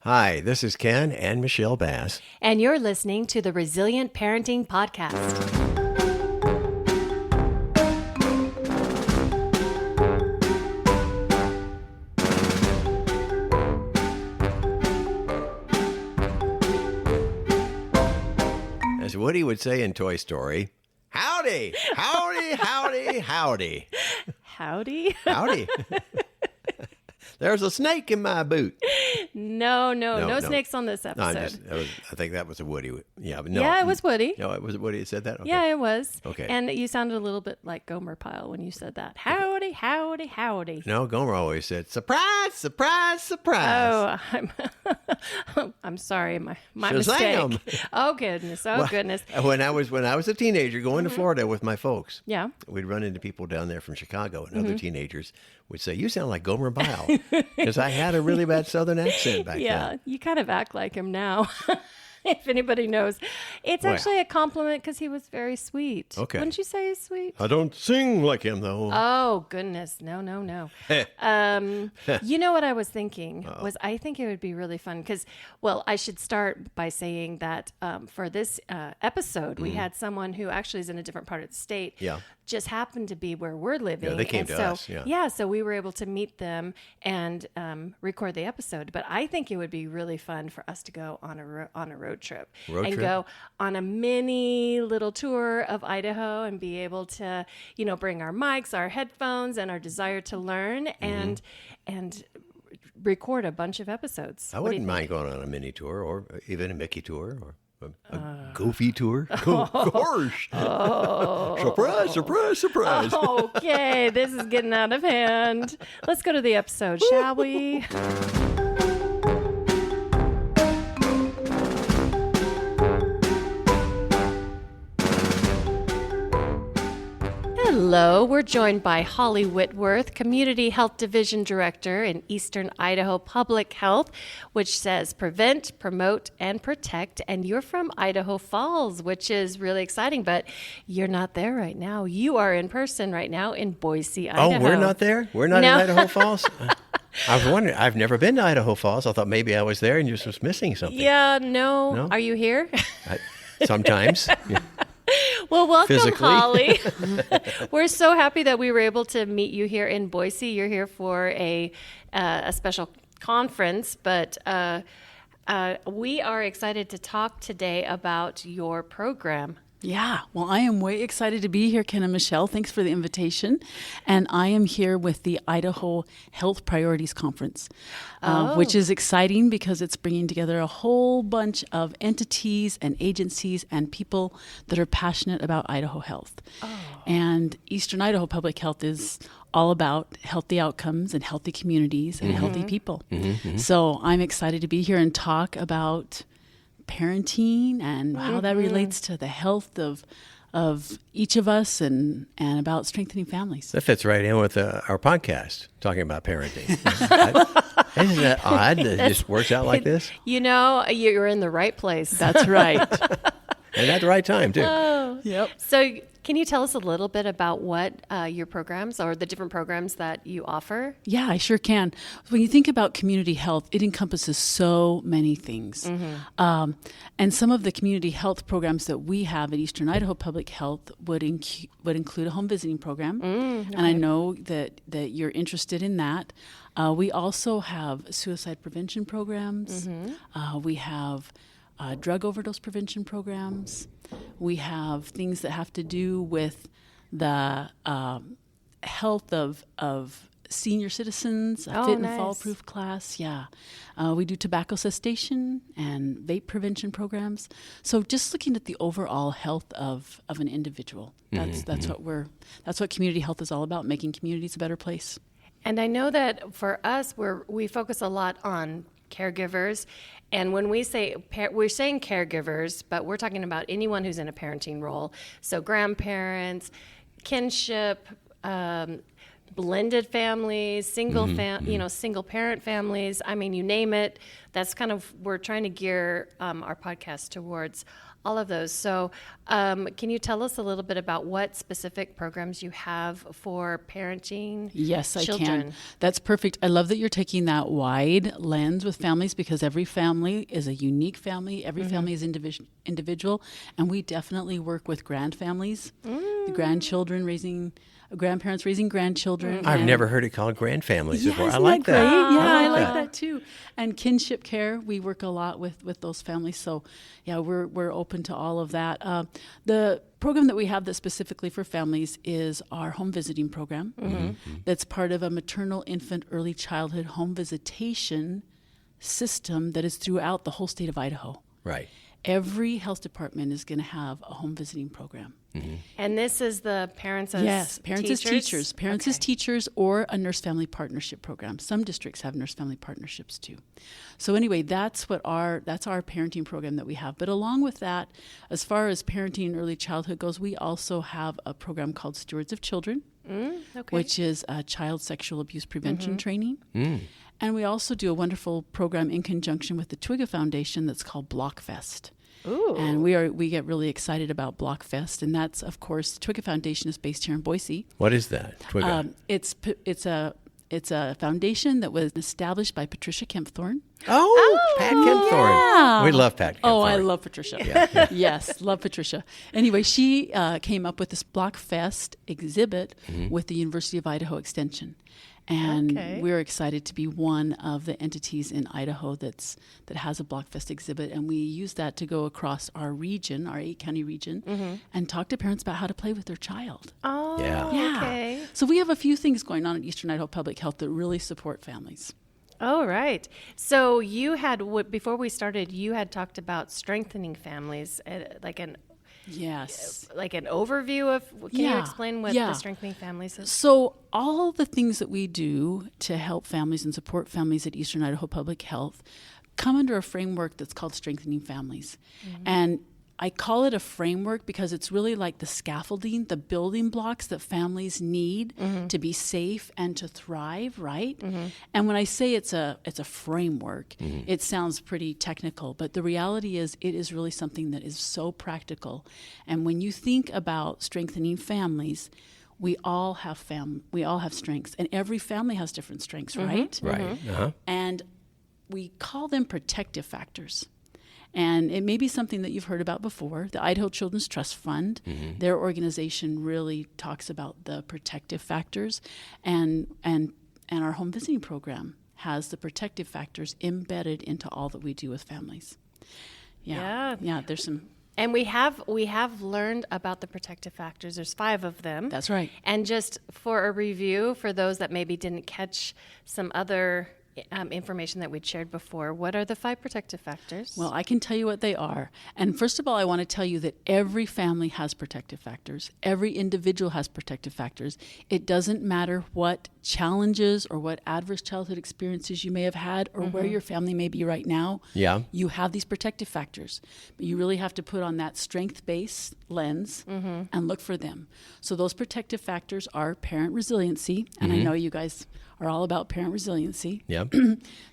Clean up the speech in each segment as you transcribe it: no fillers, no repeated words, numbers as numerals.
Hi, this is Ken and Michelle Bass. And you're listening to the Resilient Parenting Podcast. As Woody would say in Toy Story, howdy, howdy, howdy, howdy. Howdy? Howdy. There's a snake in my boot. No snakes on this episode. I think that was a Woody. Yeah, it was Woody. No, it was Woody that said that? Okay. Yeah, it was. Okay. And you sounded a little bit like Gomer Pyle when you said that. Howdy, howdy, howdy. No, Gomer always said, surprise, surprise, surprise. Oh, I'm sorry, my Shazam. mistake. Oh, goodness. Goodness. When I was a teenager going to Florida with my folks, Yeah. we'd run into people down there from Chicago, and other teenagers would say, you sound like Gomer Pyle, because I had a really bad Southern accent back Yeah, then. you kind of act like him now. If anybody knows. It's actually a compliment because he was very sweet. Okay. Wouldn't you say he's sweet? I don't sing like him, though. Oh, goodness. No. You know what I was thinking was I think it would be really fun because, well, I should start by saying that for this episode, we had someone who actually is in a different part of the state. Yeah. Just happened to be where we're living. Yeah, they came to us. Yeah. Yeah, so we were able to meet them and record the episode. But I think it would be really fun for us to go on a road trip and go on a mini little tour of Idaho and be able to, bring our mics, our headphones, and our desire to learn and record a bunch of episodes. I wouldn't mind going on a mini tour or even a Mickey tour or a Goofy tour. Gosh. Surprise, surprise, surprise. Okay, this is getting out of hand. Let's go to the episode, shall we? Hello, we're joined by Holly Whitworth, Community Health Division Director in Eastern Idaho Public Health, which says prevent, promote, and protect. And you're from Idaho Falls, which is really exciting, but you're not there right now. You are in person right now in Boise, Idaho. Oh, we're not there? We're not in Idaho Falls? I was wondering. I've never been to Idaho Falls. I thought maybe I was there and just was missing something. Yeah, no. Are you here? Sometimes. Yeah. Well, welcome, Physically. Holly. We're so happy that we were able to meet you here in Boise. You're here for a special conference, but we are excited to talk today about your program. Yeah, well, I am way excited to be here, Ken and Michelle. Thanks for the invitation. And I am here with the Idaho Health Priorities Conference, which is exciting because it's bringing together a whole bunch of entities and agencies and people that are passionate about Idaho health. And Eastern Idaho Public Health is all about healthy outcomes and healthy communities and healthy people. So I'm excited to be here and talk about parenting and how that relates to the health of each of us and about strengthening families. That fits right in with our podcast, talking about parenting. Isn't that odd that it just works out like this? You're in the right place. That's right. And at the right time, too. Oh. Yep. So can you tell us a little bit about what your programs or the different programs that you offer? Yeah, I sure can. When you think about community health, it encompasses so many things. And some of the community health programs that we have at Eastern Idaho Public Health would include a home visiting program. And I know that you're interested in that. We also have suicide prevention programs. We have drug overdose prevention programs. We have things that have to do with the health of senior citizens, a fit and fall-proof class. Yeah. We do tobacco cessation and vape prevention programs. So just looking at the overall health of an individual. That's what community health is all about, making communities a better place. And I know that for us, we focus a lot on caregivers. And when we say, we're saying caregivers, but we're talking about anyone who's in a parenting role. So grandparents, kinship, blended families, single single parent families. I mean, you name it. That's kind of, we're trying to gear our podcast towards all of those. So can you tell us a little bit about what specific programs you have for parenting Yes, children? I can. That's perfect. I love that you're taking that wide lens with families, because every family is a unique family. Every family is individual. And we definitely work with grand families, the grandparents raising grandchildren. I've never heard it called grand families before. I Isn't like that. great? Yeah, I like that. that too. And kinship care, we work a lot with those families. So, yeah, we're open to all of that. The program that we have that's specifically for families is our home visiting program. That's part of a maternal, infant, early childhood home visitation system that is throughout the whole state of Idaho. Right. Every health department is going to have a home visiting program. And this is the parents as Yes, parents as teachers. Parents as teachers, or a nurse-family partnership program. Some districts have nurse-family partnerships too. So anyway, that's our parenting program that we have. But along with that, as far as parenting and early childhood goes, we also have a program called Stewards of Children, which is child sexual abuse prevention training. And we also do a wonderful program in conjunction with the TWIGA Foundation that's called Blockfest. Ooh. And we get really excited about Blockfest, and that's, of course, the TWIGA Foundation is based here in Boise. What is that? TWIGA. It's a foundation that was established by Patricia Kempthorne. Pat Kempthorne. Yeah. We love Pat Kempthorne. Oh, I love Patricia. Yes, love Patricia. Anyway, she came up with this Blockfest exhibit with the University of Idaho Extension. And we're excited to be one of the entities in Idaho that has a Blockfest exhibit. And we use that to go across our region, our 8-county region, and talk to parents about how to play with their child. Oh, Yeah. okay. So we have a few things going on at Eastern Idaho Public Health that really support families. Oh, right. So you had, before we started, you had talked about strengthening families, like an overview of, can you explain what the strengthening families is? So all the things that we do to help families and support families at Eastern Idaho Public Health come under a framework that's called Strengthening Families. And I call it a framework because it's really like the scaffolding, the building blocks that families need to be safe and to thrive, right? And when I say it's a framework, it sounds pretty technical, but the reality is it is really something that is so practical. And when you think about strengthening families, we all have strengths, and every family has different strengths, right? Right. And we call them protective factors. And it may be something that you've heard about before. The Idaho Children's Trust Fund, their organization really talks about the protective factors, and our home visiting program has the protective factors embedded into all that we do with families. Yeah. There's some. And we have learned about the protective factors. There's 5 of them. That's right. And just for a review, for those that maybe didn't catch some other information that we'd shared before, what are the 5 protective factors? Well, I can tell you what they are. And first of all, I want to tell you that every family has protective factors. Every individual has protective factors. It doesn't matter what challenges or what adverse childhood experiences you may have had or where your family may be right now. Yeah. You have these protective factors. But you really have to put on that strength-based lens and look for them. So those protective factors are parent resiliency. And I know you guys are all about parent resiliency. Yep.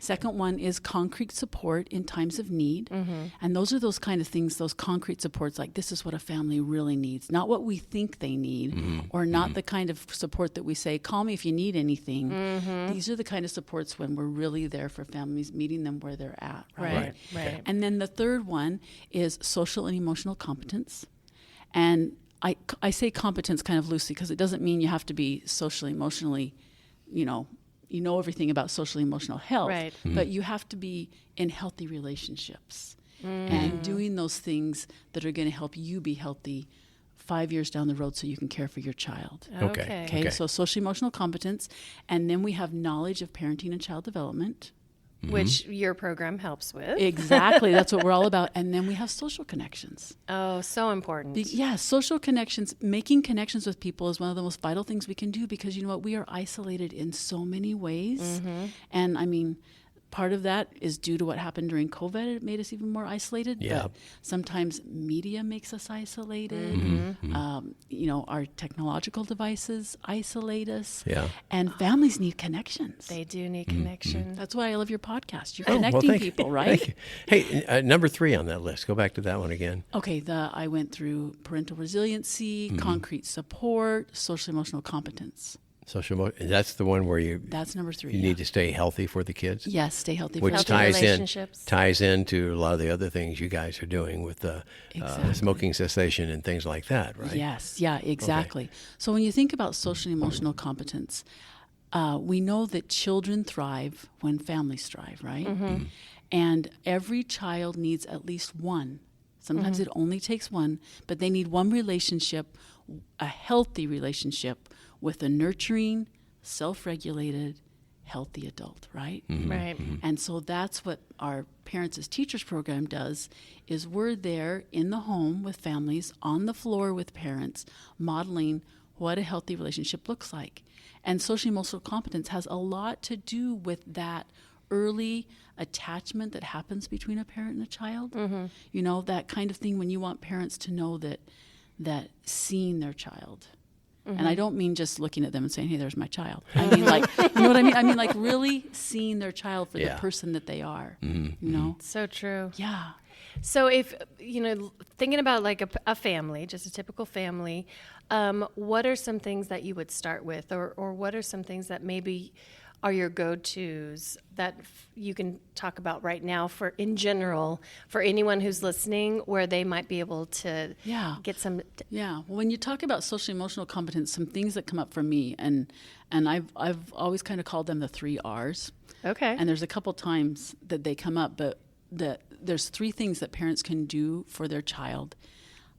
Second one is concrete support in times of need. And those are those kind of things, those concrete supports, like this is what a family really needs, not what we think they need, or not the kind of support that we say, call me if you need anything. These are the kind of supports when we're really there for families, meeting them where they're at. Right. And then the third one is social and emotional competence. And I say competence kind of loosely because it doesn't mean you have to be socially, emotionally, you know everything about social emotional health, but you have to be in healthy relationships and doing those things that are going to help you be healthy 5 years down the road so you can care for your child. Okay. So social emotional competence, and then we have knowledge of parenting and child development. Which your program helps with. Exactly. That's what we're all about. And then we have social connections. Oh, so important. Social connections. Making connections with people is one of the most vital things we can do because, you know what, we are isolated in so many ways. And I mean, part of that is due to what happened during COVID. It made us even more isolated. Yeah. But sometimes media makes us isolated. Our technological devices isolate us. Yeah. And families need connections. They do need connection. That's why I love your podcast. You're Oh, connecting thank you. people, right? Thank you. Hey, number 3 on that list. Go back to that one again. Okay, I went through parental resiliency, concrete support, social emotional competence. That's the one where That's number 3. you need to stay healthy for the kids. Yes, stay healthy. Which Healthy ties relationships. into a lot of the other things you guys are doing with Exactly. smoking cessation and things like that, right? Yes, yeah, exactly. So when you think about social and emotional competence, we know that children thrive when families thrive, right? And every child needs at least one. Sometimes it only takes one, but they need one relationship, a healthy relationship with a nurturing, self-regulated, healthy adult, right? Right. And so that's what our Parents as Teachers program does, is we're there in the home with families, on the floor with parents, modeling what a healthy relationship looks like. And social emotional competence has a lot to do with that early attachment that happens between a parent and a child. You know, that kind of thing when you want parents to know that seeing their child. And I don't mean just looking at them and saying, hey, there's my child. I mean, like, you know what I mean? I mean, like, really seeing their child for the person that they are, you know? So true. Yeah. So if, thinking about like a family, just a typical family, what are some things that you would start with, or what are some things that maybe are your go-tos that you can talk about right now in general for anyone who's listening, where they might be able to get some... Yeah. Well, when you talk about social emotional competence, some things that come up for me, and I've always kind of called them the 3 R's. Okay. And there's a couple times that they come up, but there's 3 things that parents can do for their child.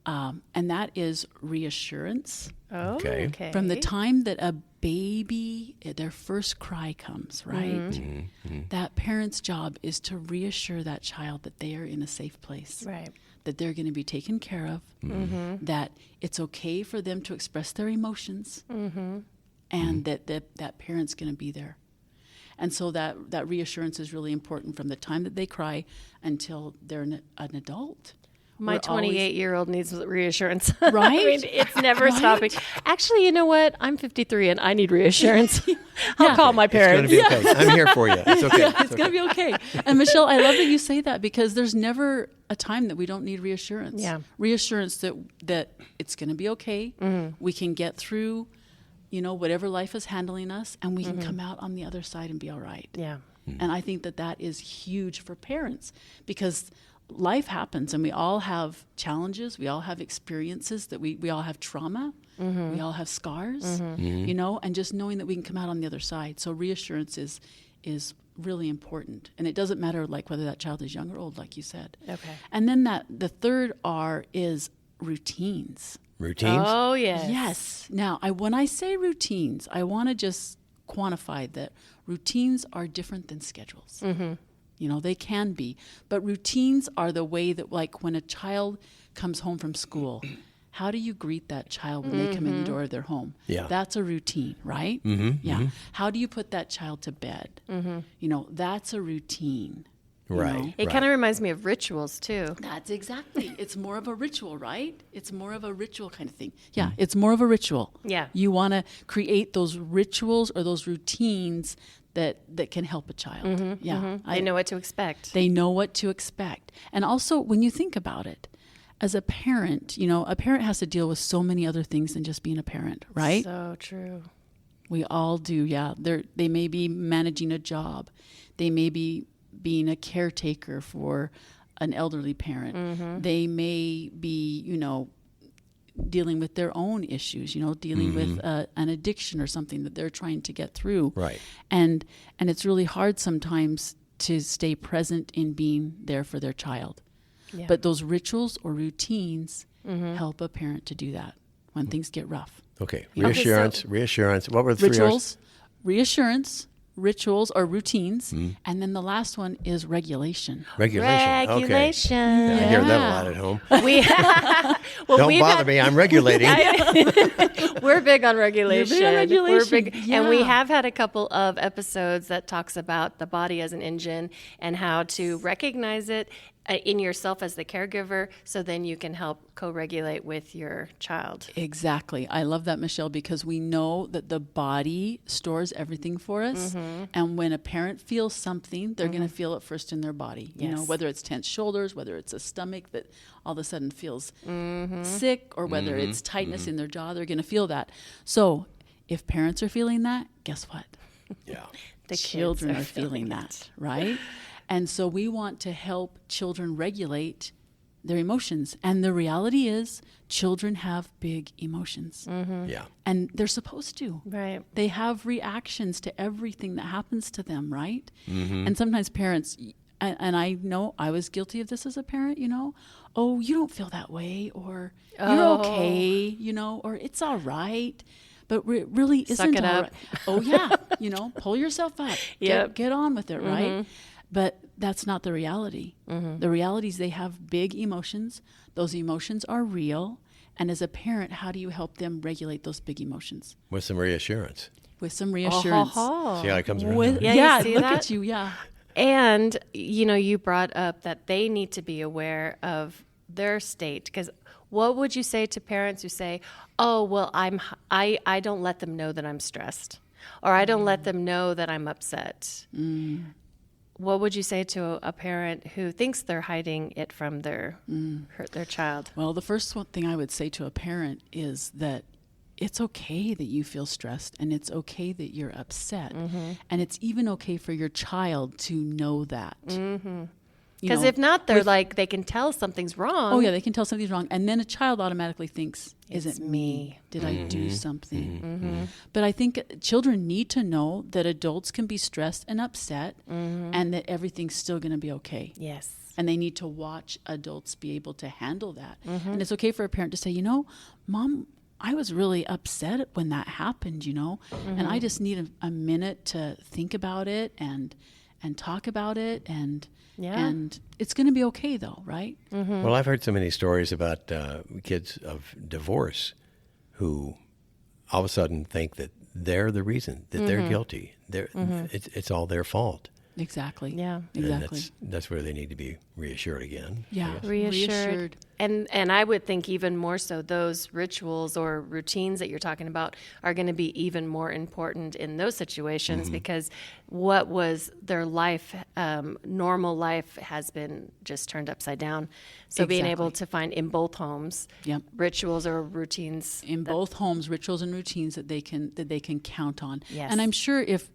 And that is reassurance. Oh, okay. From the time that a baby, their first cry comes, right? That parent's job is to reassure that child that they are in a safe place. Right. That they're going to be taken care of, that it's okay for them to express their emotions, and that parent's going to be there. And so that reassurance is really important from the time that they cry until they're an adult. My 28-year-old needs reassurance. Right? I mean, it's never stopping. Actually, you know what? I'm 53 and I need reassurance. I'll call my parents. It's going to be okay. I'm here for you. It's okay. It's going to be okay. And Michelle, I love that you say that, because there's never a time that we don't need reassurance. Yeah. Reassurance that it's going to be okay. We can get through, whatever life is handling us, and we can come out on the other side and be all right. Yeah. And I think that is huge for parents, because life happens and we all have challenges. We all have experiences that we all have trauma. We all have scars, and just knowing that we can come out on the other side. So reassurance is really important. And it doesn't matter like whether that child is young or old, like you said. Okay. And then the 3rd R is routines. Routines? Oh, yes. Yes. Now, when I say routines, I want to just quantify that routines are different than schedules. They can be. But routines are the way that, like, when a child comes home from school, how do you greet that child when they come in the door of their home? Yeah. That's a routine, right? Yeah. How do you put that child to bed? That's a routine. Right. It kind of reminds me of rituals, too. That's exactly. It's more of a ritual, right? It's more of a ritual kind of thing. Yeah, it's more of a ritual. Yeah. You want to create those rituals or those routines that can help a child. They know what to expect. They know what to expect. And also, when you think about it, as a parent, a parent has to deal with so many other things than just being a parent, right? So true. We all do, yeah. They may be managing a job. They may be being a caretaker for an elderly parent. They may be, dealing with their own issues, dealing with an addiction or something that they're trying to get through. Right. And it's really hard sometimes to stay present in being there for their child. Yeah. But those rituals or routines help a parent to do that when things get rough. Okay. Reassurance. What were the 3 R's? Rituals, reassurance, rituals or routines, and then the last one is regulation. Regulation. Okay. Regulation. Yeah, I hear that a lot at home. Well, Don't bother me. I'm regulating. We're big on regulation. You're big on regulation. We're big, and we Yeah. have had a couple of episodes that talks about the body as an engine and how to recognize it in yourself as the caregiver, so then you can help co-regulate with your child. Exactly. I love that, Michelle, because we know that the body stores everything for us. And when a parent feels something, they're going to feel it first in their body. You know, Yes. whether it's tense shoulders, whether it's a stomach that all of a sudden feels sick, or whether it's tightness in their jaw, they're going to feel that. So if parents are feeling that, guess what? Yeah. The Children kids are feeling that, right? And so we want to help children regulate their emotions. And the reality is children have big emotions. Yeah. And they're supposed to. Right. They have reactions to everything that happens to them, right? And sometimes parents, and I know I was guilty of this as a parent, you know, oh, you don't feel that way, or you're okay, you know, or it's all right. But really isn't it all up. right. Oh, yeah. You know, pull yourself up. Yep. Get on with it, right? But that's not the reality. The reality is they have big emotions. Those emotions are real. And as a parent, how do you help them regulate those big emotions? With some reassurance. With some reassurance. See how it comes around? With, Yeah, you see look that? at you, yeah. And, you know, you brought up that they need to be aware of their state. Because what would you say to parents who say, oh, well, I don't let them know that I'm stressed, or I don't let them know that I'm upset? What would you say to a parent who thinks they're hiding it from their child? Well, the first thing I would say to a parent is that it's okay that you feel stressed, and it's okay that you're upset. And it's even okay for your child to know that. Because if not, they're like, they can tell something's wrong. Oh, yeah, they can tell something's wrong. And then a child automatically thinks, is It's it me. Did I do something? But I think children need to know that adults can be stressed and upset, and that everything's still going to be okay. Yes. And they need to watch adults be able to handle that. And it's okay for a parent to say, you know, Mom, I was really upset when that happened, you know, and I just need a minute to think about it and talk about it, and it's going to be okay though, right? Well, I've heard so many stories about kids of divorce who all of a sudden think that they're the reason, that they're guilty. It's all their fault. Exactly. Yeah. And Exactly. that's where they need to be reassured again. Yeah. Reassured. And I would think even more so those rituals or routines that you're talking about are going to be even more important in those situations, because what was their life, normal life, has been just turned upside down. So being able to find in both homes rituals or routines In both homes, rituals and routines that they can count on. Yes. And I'm sure if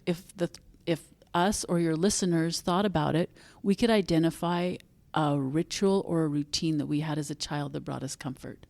us or your listeners thought about it, we could identify a ritual or a routine that we had as a child that brought us comfort.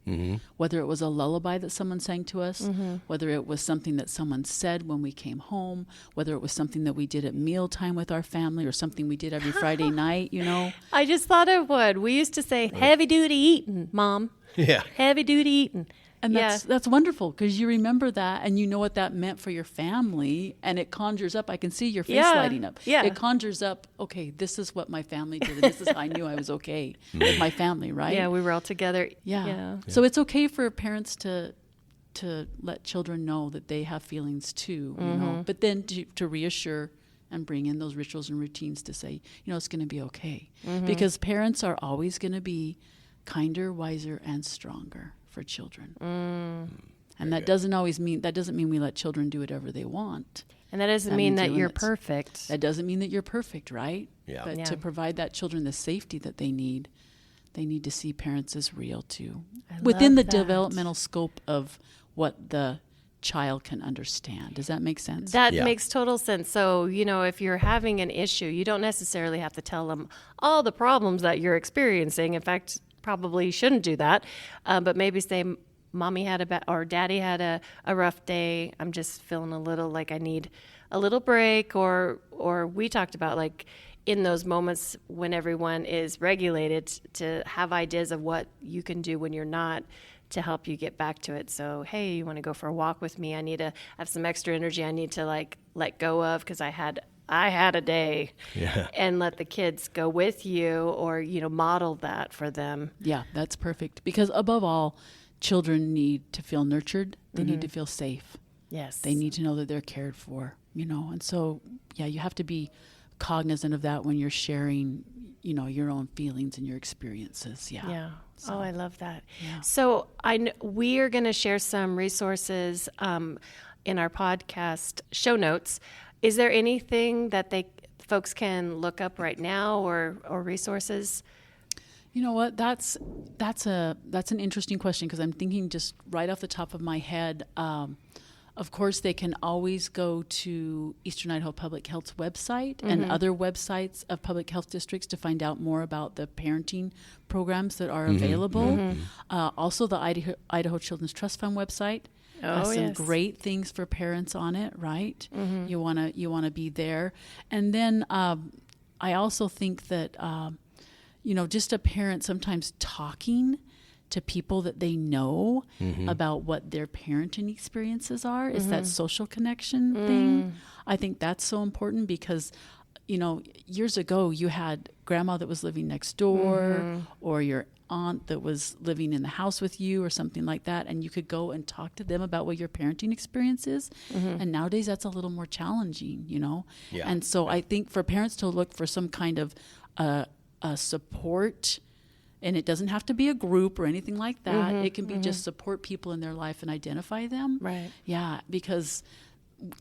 Whether it was a lullaby that someone sang to us, whether it was something that someone said when we came home, whether it was something that we did at mealtime with our family, or something we did every Friday night, you know. I just thought it would. We used to say heavy duty eating, Mom. Yeah. Heavy duty eating. And that's wonderful, because you remember that and you know what that meant for your family, and it conjures up. I can see your face lighting up. Yeah. It conjures up, okay, this is what my family did, and this is how I knew I was okay with my family, right? Yeah, we were all together. Yeah. So it's okay for parents to let children know that they have feelings too, you know, but then to reassure and bring in those rituals and routines to say, you know, it's going to be okay. Because parents are always going to be kinder, wiser, and stronger for children. And that doesn't mean we let children do whatever they want. And that doesn't mean that you're perfect. That doesn't mean that you're perfect, right? Yeah. But to provide that children the safety that they need to see parents as real too. Within the developmental scope of what the child can understand. Does that make sense? That makes total sense. So, you know, if you're having an issue, you don't necessarily have to tell them all the problems that you're experiencing. In fact, probably shouldn't do that. But maybe say, Mommy had or Daddy had a rough day. I'm just feeling a little like I need a little break. Or we talked about, like, in those moments when everyone is regulated, to have ideas of what you can do when you're not, to help you get back to it. So, hey, you want to go for a walk with me? I need to have some extra energy I need to like let go of because I had a day. Yeah. And let the kids go with you, or, model that for them. Yeah, that's perfect. Because above all, children need to feel nurtured. They need to feel safe. Yes. They need to know that they're cared for, And so, yeah, you have to be cognizant of that when you're sharing, your own feelings and your experiences. Yeah. Yeah. So, I love that. Yeah. So we are going to share some resources in our podcast show notes. Is there anything that folks can look up right now, or resources? You know what? That's an interesting question, because I'm thinking just right off the top of my head. Of course, they can always go to Eastern Idaho Public Health's website and other websites of public health districts to find out more about the parenting programs that are available. Also, the Idaho Children's Trust Fund website has some great things for parents on it. Right? You wanna be there, and then I also think that just a parent sometimes talking to people that they know about what their parenting experiences are is that social connection thing. I think that's so important because, years ago you had grandma that was living next door or your aunt that was living in the house with you or something like that, and you could go and talk to them about what your parenting experience is. And nowadays that's a little more challenging, Yeah. And so I think for parents to look for some kind of support. And it doesn't have to be a group or anything like that. It can be just support people in their life and identify them. Right. Yeah, because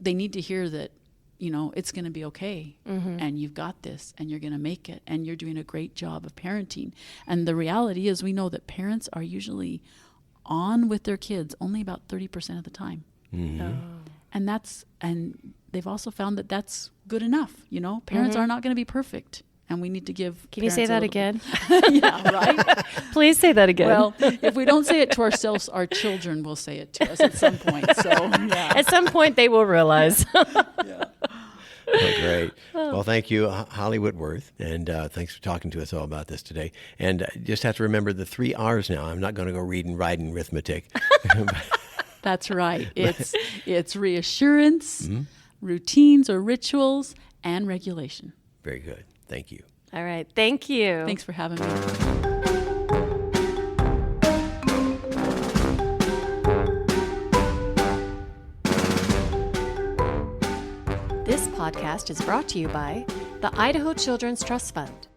they need to hear that, it's going to be okay. And you've got this and you're going to make it. And you're doing a great job of parenting. And the reality is we know that parents are usually on with their kids only about 30% of the time. And they've also found that that's good enough. Parents are not going to be perfect. And we need to give. Can you say that again? Yeah, right? Please say that again. Well, if we don't say it to ourselves, our children will say it to us at some point. So, yeah. At some point, they will realize. Yeah. Oh, great. Well, thank you, Holly Whitworth, and thanks for talking to us all about this today. And just have to remember the 3 R's now. I'm not going to go reading, writing, arithmetic. That's right. It's reassurance, routines or rituals, and regulation. Very good. Thank you. All right. Thank you. Thanks for having me. This podcast is brought to you by the Idaho Children's Trust Fund.